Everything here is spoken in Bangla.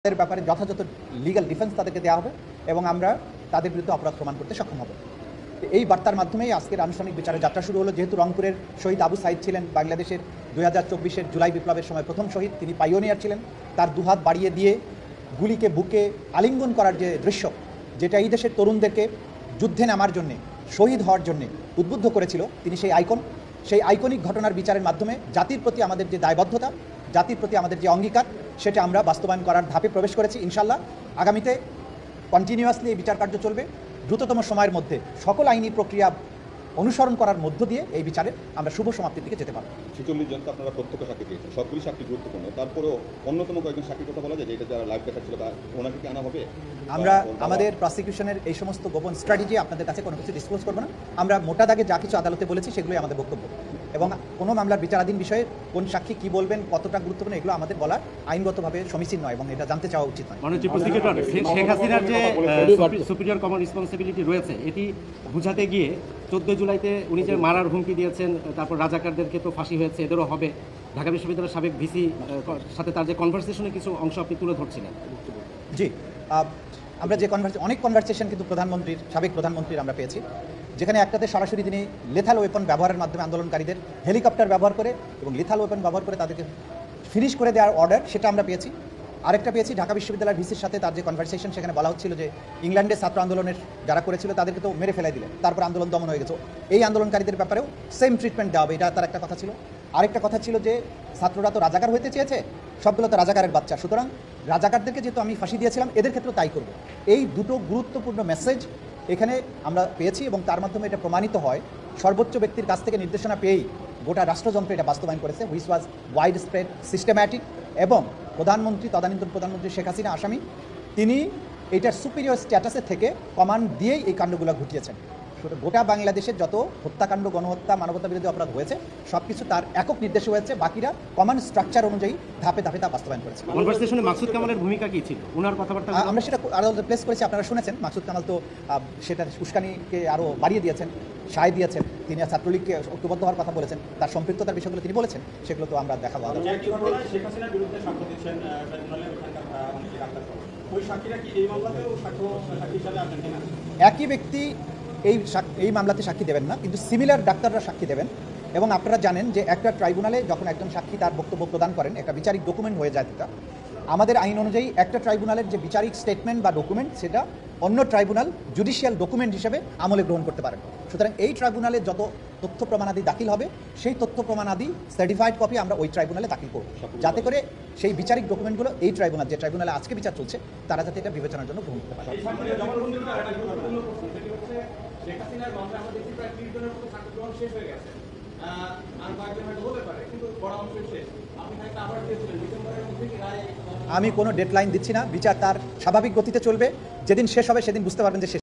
এর ব্যাপারে যথাযথ লিগ্যাল ডিফেন্স তাদেরকে দেওয়া হবে এবং আমরা তাদের বিরুদ্ধে অপরাধ প্রমাণ করতে সক্ষম হব। এই বার্তার মাধ্যমেই আজকের আনুষ্ঠানিক বিচারের যাত্রা শুরু হলো। যেহেতু রংপুরের শহীদ আবু সাইদ ছিলেন বাংলাদেশের 2024-এর জুলাই বিপ্লবের সময় প্রথম শহীদ, তিনি পাইওনিয়ার ছিলেন। তার দুহাত বাড়িয়ে দিয়ে গুলিকে বুকে আলিঙ্গন করার যে দৃশ্য, যেটা এই দেশের তরুণদেরকে যুদ্ধে নামার জন্যে, শহীদ হওয়ার জন্যে উদ্বুদ্ধ করেছিল, তিনি সেই আইকনিক ঘটনার বিচারের মাধ্যমে জাতির প্রতি আমাদের যে দায়বদ্ধতা, জাতির প্রতি আমাদের যে অঙ্গীকার, সেটা আমরা বাস্তবায়ন করার ধাপে প্রবেশ করেছি। ইনশাল্লাহ আগামীতে কন্টিনিউয়াসলি এই বিচার কার্য চলবে। দ্রুততম সময়ের মধ্যে সকল আইনি প্রক্রিয়া অনুসরণ করার মধ্য দিয়ে এই বিচারে আমরা শুভ সমাপ্তির দিকে যেতে পারব। 46 জনকে আপনারা প্রত্যক্ষ সাক্ষী দিয়েছেন, সবগুলি সাক্ষী গুরুত্বপূর্ণ। তারপরেও অন্যতম কয়েকজন সাক্ষীর কথা বলা যায় যে এটা যারা লাইভ দেখাচ্ছিল তা ওনাকে কি আনা হবে? আমরা আমাদের প্রসিকিউশনের এই সমস্ত গোপন স্ট্র্যাটেজি আপনাদের কাছে কোনো কিছু ডিসক্লোজ করবো না। আমরা মোটা দাগে যা কিছু আদালতে বলেছি সেগুলোই আমাদের বক্তব্য, এবং কোনো মামলার বিচারাধীন বিষয়ে কোন সাক্ষী কি বলবেন, কতটা গুরুত্বপূর্ণ, এগুলো আমাদের বলা আইনগতভাবে সমীচীন নয় এবং এটা জানতে চাওয়া উচিত নয়। শেখ হাসিনার যে সুপিরিয়র কমন রেসপন্সিবিলিটি রয়েছে, এটি বুঝাতে গিয়ে 14 জুলাইতে উনি যে মারার হুমকি দিয়েছেন, তারপর রাজাকারদেরকে তো ফাঁসি হয়েছে, এদেরও হবে। ঢাকা বিশ্ববিদ্যালয়ের সাবেক ভিসি সাথে তার যে কনভারসেশনে কিছু অংশ আপনি তুলে ধরছিলেন। জি, আমরা যে অনেক কনভারসেশন কিন্তু সাবেক প্রধানমন্ত্রীর আমরা পেয়েছি, যেখানে একটাতে সরাসরি তিনি লেথাল ওয়েপন ব্যবহারের মাধ্যমে আন্দোলনকারীদের হেলিকপ্টার ব্যবহার করে এবং লেথাল ওয়েপন ব্যবহার করে তাদেরকে ফিনিশ করে দেওয়ার অর্ডার, সেটা আমরা পেয়েছি। আরেকটা পেয়েছি ঢাকা বিশ্ববিদ্যালয়ের ভিসির সাথে তার যে কনভারসেশন, সেখানে বলা হচ্ছিল যে ইংল্যান্ডে ছাত্র আন্দোলনের যারা করেছিল তাদেরকে তো মেরে ফেলাই দিলেন, তারপর আন্দোলন দমন হয়ে গেছে। এই আন্দোলনকারীদের ব্যাপারেও সেম ট্রিটমেন্ট দেওয়া হবে, এটা তার একটা কথা ছিল। আরেকটা কথা ছিল যে ছাত্ররা তো রাজাকার হতে চেয়েছে, সবগুলো তো রাজাকারের বাচ্চা, সুতরাং রাজাকারদেরকে যেহেতু আমি ফাঁসি দিয়েছিলাম, এদের ক্ষেত্রেও তাই করব। এই দুটো গুরুত্বপূর্ণ মেসেজ এখানে আমরা পেয়েছি এবং তার মাধ্যমে এটা প্রমাণিত হয় সর্বোচ্চ ব্যক্তির কাছ থেকে নির্দেশনা পেয়েই গোটা রাষ্ট্রযন্ত্র এটা বাস্তবায়ন করেছে, which was wide spread, systematic, এবং তদানীন্তন প্রধানমন্ত্রী শেখ হাসিনা আসামি, তিনি এইটার সুপিরিয়র স্ট্যাটাসে থেকে কমান্ড দিয়েই এই কাণ্ডগুলো ঘটিয়েছেন। গোটা বাংলাদেশের যত হত্যাকাণ্ড, গণহত্যা, মানবতা বিরোধী অপরাধ হয়েছে সবকিছু তার একক নির্দেশে হয়েছে, বাকিরা কমান্ড স্ট্রাকচার অনুযায়ী ধাপে ধাপে তা বাস্তবায়ন করেছে। কনভারসেশনে মাকসুদ কামালের ভূমিকা কি ছিল? ওনার কথাবার্তা আমরা সেটা আদালতে প্লেস করেছি, আপনারা শুনেছেন। মাকসুদ কামাল তো সেটার উস্কানিকে আরও বাড়িয়ে দিয়েছেন, সায় দিয়েছেন। তিনি ছাত্রলীগকে ঐক্যবদ্ধ হওয়ার কথা বলেছেন, তার সম্পৃক্ততার বিষয়গুলো তিনি বলেছেন, সেগুলো তো আমরা দেখাবো। একই ব্যক্তি এই মামলাতে সাক্ষী দেবেন না, কিন্তু সিমিলার ডাক্তাররা সাক্ষী দেবেন। এবং আপনারা জানেন যে একটা ট্রাইব্যুনালে যখন একজন সাক্ষী তার বক্তব্য প্রদান করেন, একটা বিচারিক ডকুমেন্ট হয়ে যায়। এটা আমাদের আইন অনুযায়ী একটা ট্রাইব্যুনালের যে বিচারিক স্টেটমেন্ট বা ডকুমেন্ট, সেটা অন্য ট্রাইব্যুনাল জুডিশিয়াল ডকুমেন্ট হিসেবে আমলে গ্রহণ করতে পারেন। সুতরাং এই ট্রাইব্যুনালে যত তথ্য প্রমাণাদি দাখিল হবে, সেই তথ্য প্রমাণাদি সার্টিফাইড কপি আমরা ওই ট্রাইব্যুনালে দাখিল করব, যাতে করে সেই বিচারিক ডকুমেন্টগুলো এই ট্রাইব্যুনাল, যে ট্রাইব্যুনালে আজকে বিচার চলছে, তারা যাতে এটা বিবেচনার জন্য গ্রহণ করতে পারে। আমি কোনো ডেডলাইন দিচ্ছি না, বিচার তার স্বাভাবিক গতিতে চলবে। যেদিন শেষ হবে সেদিন বুঝতে পারবেন যে